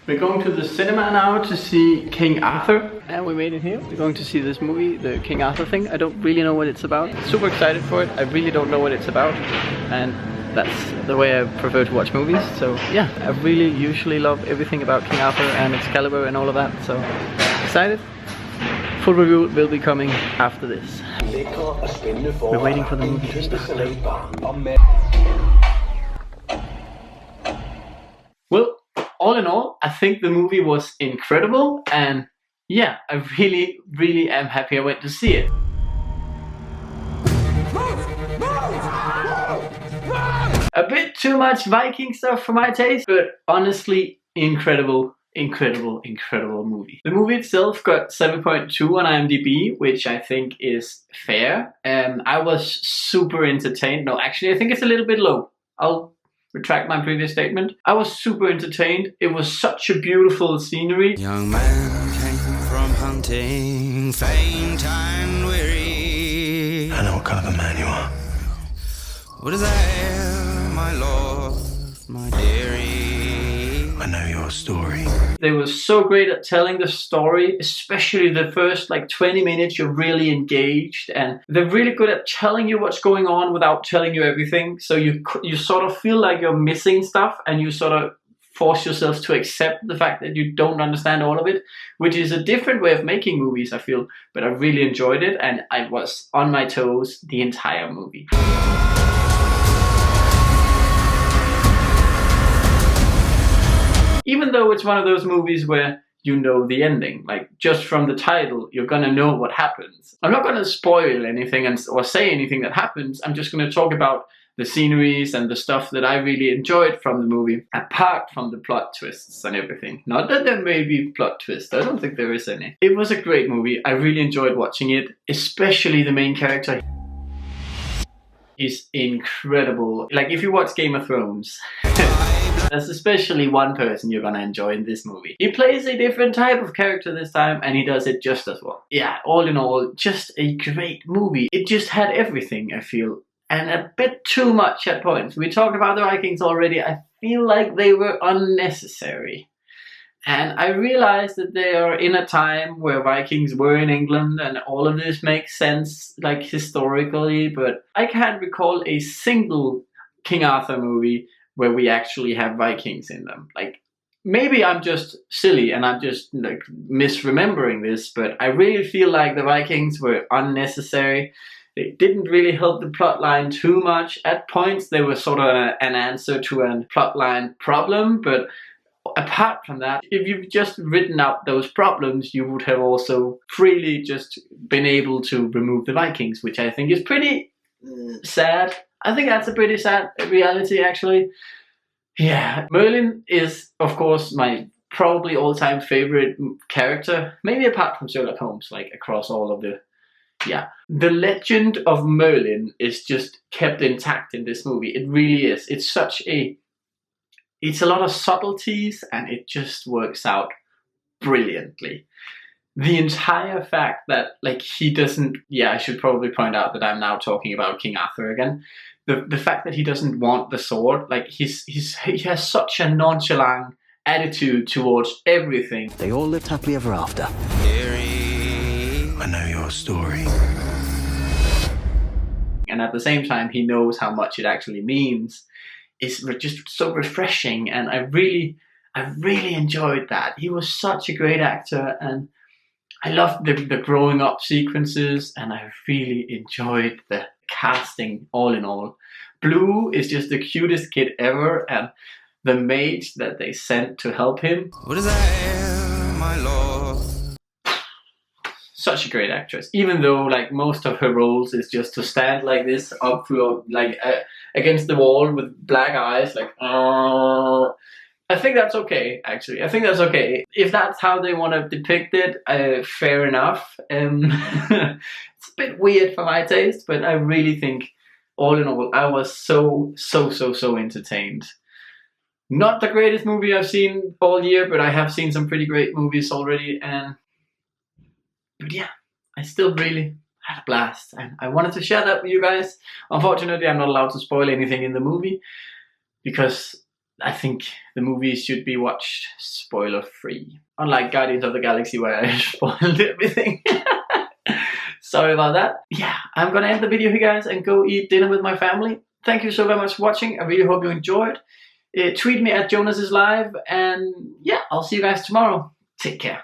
We're going to the cinema now to see King Arthur, and we made it here. We're going to see this movie, the King Arthur thing. I don't really know what it's about. Super excited for it. I really don't know what it's about, and that's the way I prefer to watch movies. So yeah, I really usually love everything about King Arthur and Excalibur and all of that. So excited. Full review will be coming after this. We're waiting for the movie to start. Well, all in all, I think the movie was incredible, and yeah, I really am happy I went to see it. A bit too much Viking stuff for my taste, but honestly, incredible movie. The movie itself got 7.2 on IMDb, which I think is fair. I was super entertained. No, actually, I think it's a little bit low. I'll retract my previous statement. I was super entertained. It was such a beautiful scenery. Young man came from hunting, faint and weary. I know what kind of a man you are. What is that, my lord, my dearie? I know your story. They were so great at telling the story, especially the first like 20 minutes you're really engaged, and they're really good at telling you what's going on without telling you everything. So you sort of feel like you're missing stuff, and you sort of force yourself to accept the fact that you don't understand all of it, which is a different way of making movies, I feel. But I really enjoyed it, and I was on my toes the entire movie. Even though it's one of those movies where you know the ending, like just from the title, you're gonna know what happens. I'm not gonna spoil anything or say anything that happens. I'm just gonna talk about the sceneries and the stuff that I really enjoyed from the movie, apart from the plot twists and everything. Not that there may be plot twists, I don't think there is any. It was a great movie. I really enjoyed watching it, especially the main character. He's incredible. Like if you watch Game of Thrones, there's especially one person you're gonna enjoy in this movie. He plays a different type of character this time, and he does it just as well. Yeah, all in all, just a great movie. It just had everything, I feel, and a bit too much at points. We talked about the Vikings already. I feel like they were unnecessary. And I realized that they are in a time where Vikings were in England, and all of this makes sense, like historically, but I can't recall a single King Arthur movie where we actually have Vikings in them. Like, maybe I'm just silly and I'm just like misremembering this, but I really feel like the Vikings were unnecessary. They didn't really help the plotline too much. At points, they were sort of an answer to a plotline problem, but apart from that, if you've just written out those problems, you would have also freely just been able to remove the Vikings, which I think is pretty sad. I think that's a pretty sad reality, actually. Yeah, Merlin is, of course, my probably all-time favorite character, maybe apart from Sherlock Holmes, like across all of the... Yeah. The legend of Merlin is just kept intact in this movie. It really is. It's such a... It's a lot of subtleties, and it just works out brilliantly. The entire fact that, like, he doesn't... Yeah, I should probably point out that I'm now talking about King Arthur again. The fact that he doesn't want the sword, like, he has such a nonchalant attitude towards everything. They all lived happily ever after. I know your story. And at the same time, he knows how much it actually means. It's just so refreshing, and I really enjoyed that. He was such a great actor, and I loved the growing up sequences, and I really enjoyed the casting all in all. Blue is just the cutest kid ever, and the mage that they sent to help him. What is that, my lord? Such a great actress, even though like most of her roles is just to stand like this up through like against the wall with black eyes, like I think that's okay, actually. I think that's okay. If that's how they want to depict it, fair enough. It's a bit weird for my taste, but I really think, all in all, I was so entertained. Not the greatest movie I've seen all year, but I have seen some pretty great movies already, but yeah, I still really had a blast, and I wanted to share that with you guys. Unfortunately, I'm not allowed to spoil anything in the movie, because I think the movie should be watched spoiler free. Unlike Guardians of the Galaxy where I spoiled everything. Sorry about that. Yeah, I'm gonna end the video here, guys, and go eat dinner with my family. Thank you so very much for watching. I really hope you enjoyed. Tweet me at Jonasislive, and yeah, I'll see you guys tomorrow. Take care.